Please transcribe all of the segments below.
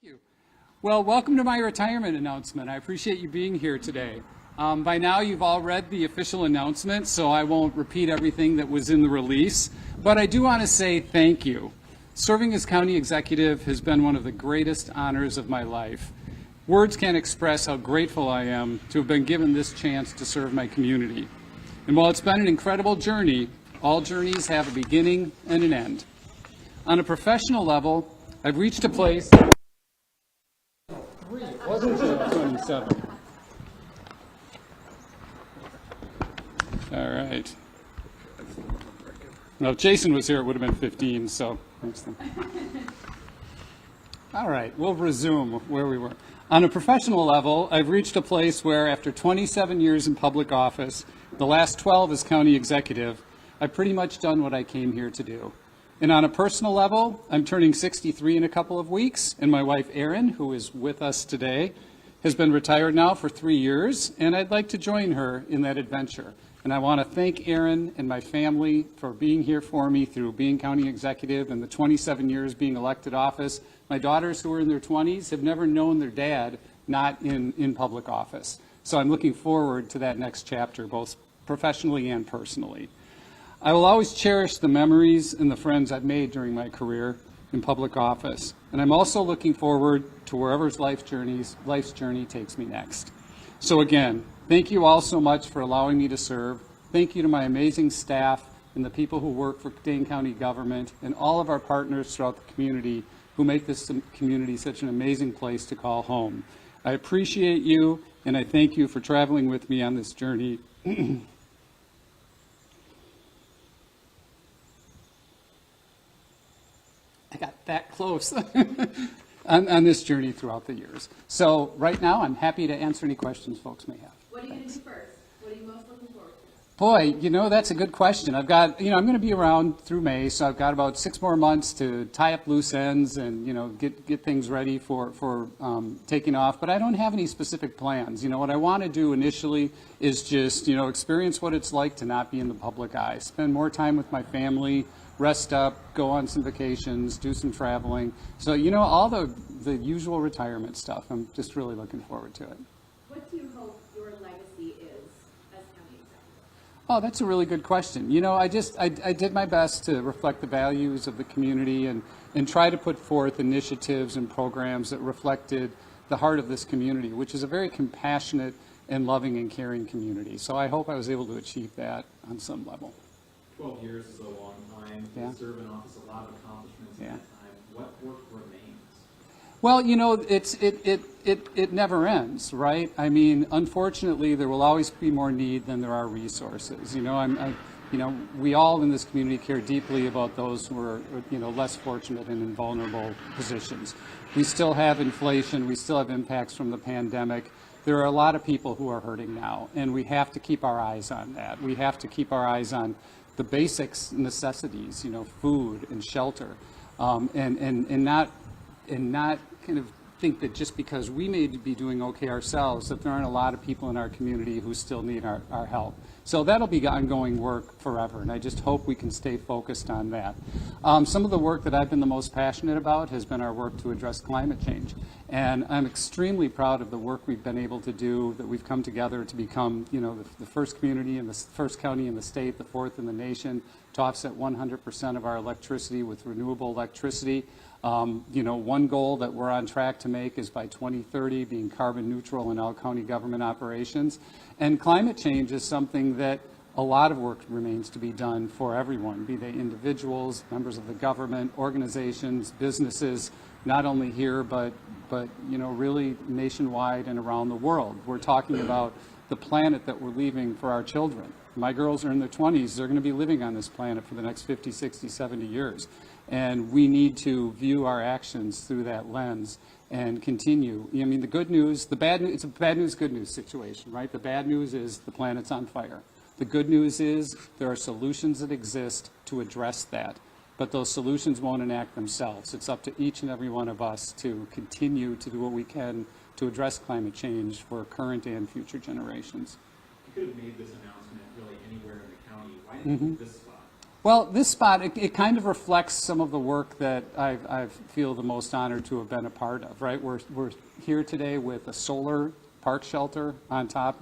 You. Well, welcome to my retirement announcement. I appreciate you being here today. By now, you've all read the official announcement, so I won't repeat everything that was in the release, but I do want to say thank you. Serving as county executive has been one of the greatest honors of my life. Words can't express how grateful I am to have been given this chance to serve my community. And while it's been an incredible journey, all journeys have a beginning and an end. On a professional level, I've reached a place. It wasn't 27. All right. Well, if Jason was here, it would have been 15, so. All right, we'll resume where we were. On a professional level, I've reached a place where after 27 years in public office, the last 12 as county executive, I've pretty much done what I came here to do. And on a personal level, I'm turning 63 in a couple of weeks, and my wife Erin, who is with us today, has been retired now for 3 years, and I'd like to join her in that adventure. And I want to thank Erin and my family for being here for me through being county executive and the 27 years being elected office. My daughters, who are in their 20s, have never known their dad not in public office. So I'm looking forward to that next chapter, both professionally and personally. I will always cherish the memories and the friends I've made during my career in public office. And I'm also looking forward to wherever life's journey takes me next. So again, thank you all so much for allowing me to serve. Thank you to my amazing staff and the people who work for Dane County government and all of our partners throughout the community who make this community such an amazing place to call home. I appreciate you, and I thank you for traveling with me on this journey. I got that close on this journey throughout the years. So right now, I'm happy to answer any questions folks may have. What are you going to do first? What are you most looking forward to? Boy, that's a good question. I've got, I'm going to be around through May, so I've got about 6 more months to tie up loose ends and, get things ready for taking off. But I don't have any specific plans. What I want to do initially is just, experience what it's like to not be in the public eye, spend more time with my family, rest up, go on some vacations, do some traveling. So, all the usual retirement stuff. I'm just really looking forward to it. What do you hope your legacy is as county executive? Oh, that's a really good question. I did my best to reflect the values of the community and try to put forth initiatives and programs that reflected the heart of this community, which is a very compassionate and loving and caring community. So I hope I was able to achieve that on some level. 12 years is a long time. Yeah. To serve in office, a lot of accomplishments in that time. What work remains? Well, it never ends, right? I mean, unfortunately, there will always be more need than there are resources. We all in this community care deeply about those who are, less fortunate and in vulnerable positions. We still have inflation. We still have impacts from the pandemic. There are a lot of people who are hurting now, and we have to keep our eyes on that. We have to keep our eyes on the basics necessities, food and shelter, and not kind of think that just because we may be doing okay ourselves, that there aren't a lot of people in our community who still need our help. So that'll be ongoing work forever, and I just hope we can stay focused on that. Some of the work that I've been the most passionate about has been our work to address climate change. And I'm extremely proud of the work we've been able to do, that we've come together to become, the first community and the first county in the state, the fourth in the nation, to offset 100% of our electricity with renewable electricity. One goal that we're on track to make is by 2030 being carbon neutral in all county government operations. And climate change is something that a lot of work remains to be done for everyone, be they individuals, members of the government, organizations, businesses, not only here, but really nationwide and around the world. We're talking about the planet that we're leaving for our children. My girls are in their 20s. They're going to be living on this planet for the next 50, 60, 70 years. And we need to view our actions through that lens and continue. The good news, the bad news, it's a bad news, good news situation, right? The bad news is the planet's on fire. The good news is there are solutions that exist to address that, but those solutions won't enact themselves. It's up to each and every one of us to continue to do what we can to address climate change for current and future generations. You could have made this announcement really anywhere in the county. Why didn't you pick this spot? Well, this spot, it kind of reflects some of the work that I feel the most honored to have been a part of, right? We're here today with a solar park shelter on top,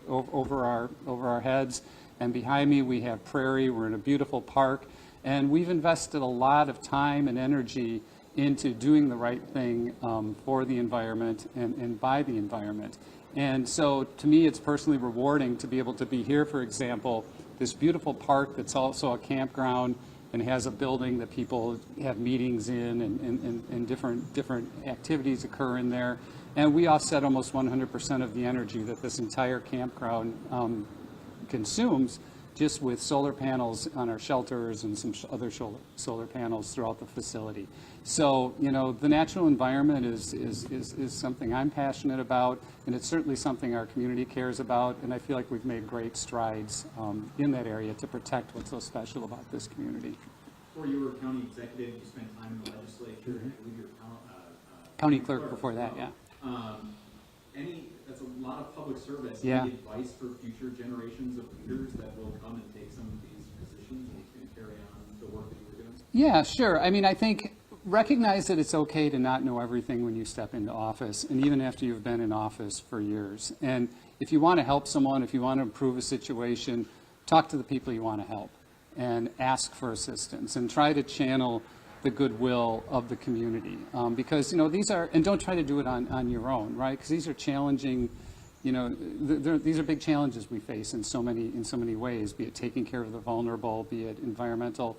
over our heads. And behind me, we have Prairie. We're in a beautiful park. And we've invested a lot of time and energy into doing the right thing for the environment and by the environment. And so to me, it's personally rewarding to be able to be here, for example, this beautiful park that's also a campground and has a building that people have meetings in and different activities occur in there. And we offset almost 100% of the energy that this entire campground consumes just with solar panels on our shelters and some other solar panels throughout the facility. So, the natural environment is something I'm passionate about, and it's certainly something our community cares about, and I feel like we've made great strides in that area to protect what's so special about this community. Before you were county executive, you spent time in the legislature, and I believe you're County clerk before that, yeah. That's a lot of public service. Yeah. Any advice for future generations of leaders that will come and take some of these positions and carry on the work that you were doing? Yeah, sure. I mean, I think recognize that it's okay to not know everything when you step into office, and even after you've been in office for years. And if you want to help someone, if you want to improve a situation, talk to the people you want to help and ask for assistance and try to channel the goodwill of the community, because these are, and don't try to do it on your own, right? Because these are challenging, these are big challenges we face in so many ways, be it taking care of the vulnerable, be it environmental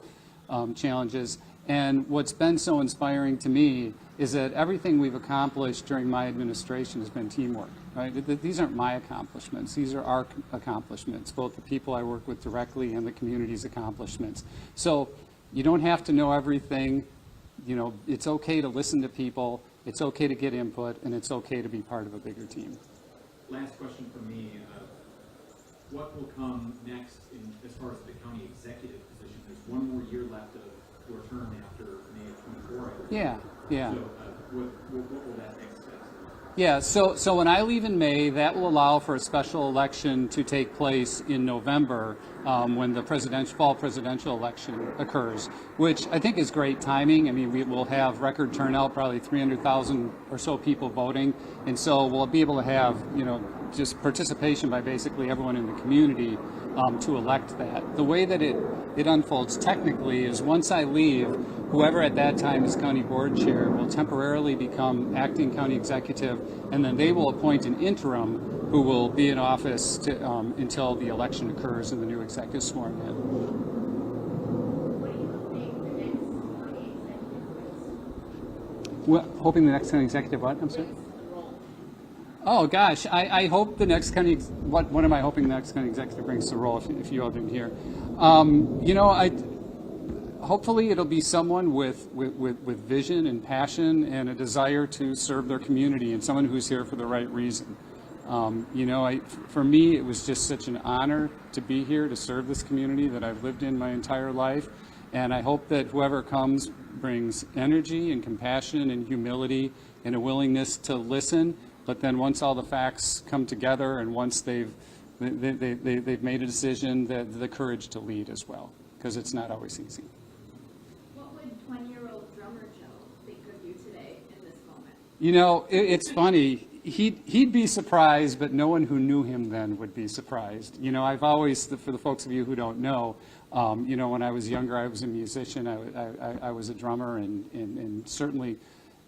challenges. And what's been so inspiring to me is that everything we've accomplished during my administration has been teamwork, right? These aren't my accomplishments. These are our accomplishments, both the people I work with directly and the community's accomplishments. So you don't have to know everything. It's okay to listen to people. It's okay to get input, and it's okay to be part of a bigger team. Last question from me. What will come next as far as the county executive position? There's one more year left of your term after May of 24. Yeah. So what will that next step? Yeah, so when I leave in May, that will allow for a special election to take place in November when the fall presidential election occurs, which I think is great timing. I mean, we will have record turnout, probably 300,000 or so people voting, and so we'll be able to have, just participation by basically everyone in the community to elect that. The way that it unfolds technically is once I leave, whoever at that time is county board chair will temporarily become acting county executive, and then they will appoint an interim who will be in office until the election occurs and the new executive is sworn in. What do you think the next county executive brings? Well, hoping the next county executive what? I'm sorry? Brings to the role? Oh gosh, I hope the next county. What am I hoping the next county executive brings to the role? If you all didn't hear, hopefully it'll be someone with vision and passion and a desire to serve their community, and someone who's here for the right reason. For me, it was just such an honor to be here to serve this community that I've lived in my entire life, and I hope that whoever comes brings energy and compassion and humility and a willingness to listen. But then once all the facts come together and once they've made a decision, the courage to lead as well, because it's not always easy. What would 20-year-old drummer Joe think of you today in this moment? It's funny. He'd be surprised, but no one who knew him then would be surprised. I've always, for the folks of you who don't know, when I was younger, I was a musician. I was a drummer, and certainly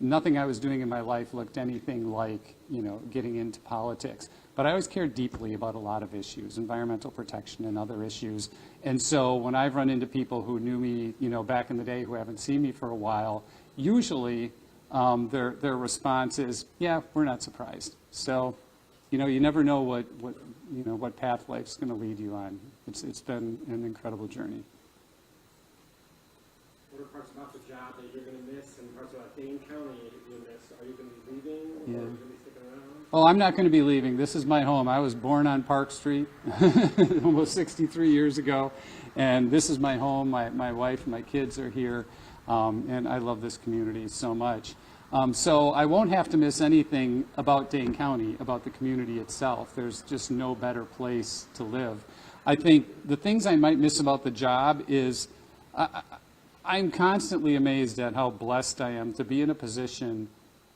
nothing I was doing in my life looked anything like, getting into politics. But I always cared deeply about a lot of issues, environmental protection and other issues. And so when I've run into people who knew me, back in the day who haven't seen me for a while, usually their response is, yeah, we're not surprised. So, you never know what path life's going to lead you on. It's been an incredible journey. What are parts about the job that you're going to miss and parts about Dane County you'll miss? Are you going to be leaving or are you going to be sticking around? Oh, I'm not going to be leaving. This is my home. I was born on Park Street almost 63 years ago, and this is my home. My wife and my kids are here, and I love this community so much. So I won't have to miss anything about Dane County, about the community itself. There's just no better place to live. I think the things I might miss about the job is I'm constantly amazed at how blessed I am to be in a position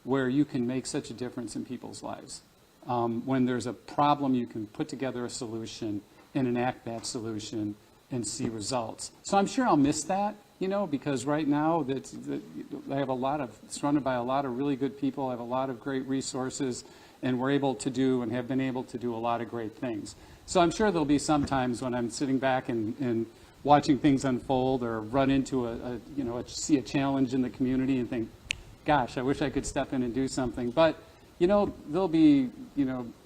where you can make such a difference in people's lives. When there's a problem, you can put together a solution and enact that solution and see results. So I'm sure I'll miss that, because right now I have surrounded by a lot of really good people. I have a lot of great resources, and we're able to do and have been able to do a lot of great things. So I'm sure there'll be some times when I'm sitting back and watching things unfold, or run into see a challenge in the community and think, gosh, I wish I could step in and do something. But there'll be,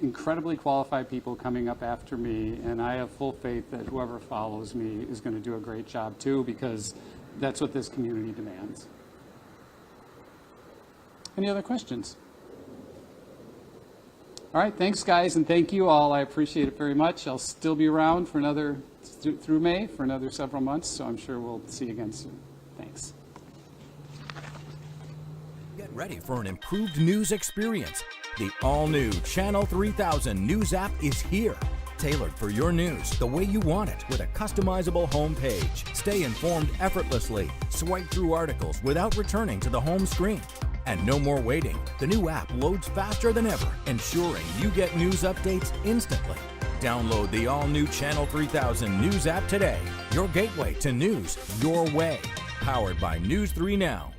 incredibly qualified people coming up after me, and I have full faith that whoever follows me is going to do a great job too, because that's what this community demands. Any other questions? All right, thanks guys, and thank you all. I appreciate it very much. I'll still be around for through May for another several months, so I'm sure we'll see you again soon. Thanks. Get ready for an improved news experience. The all-new Channel 3000 news app is here. Tailored for your news the way you want it, with a customizable homepage. Stay informed effortlessly. Swipe through articles without returning to the home screen. And no more waiting. The new app loads faster than ever, ensuring you get news updates instantly. Download the all-new Channel 3000 news app today. Your gateway to news your way. Powered by News 3 Now.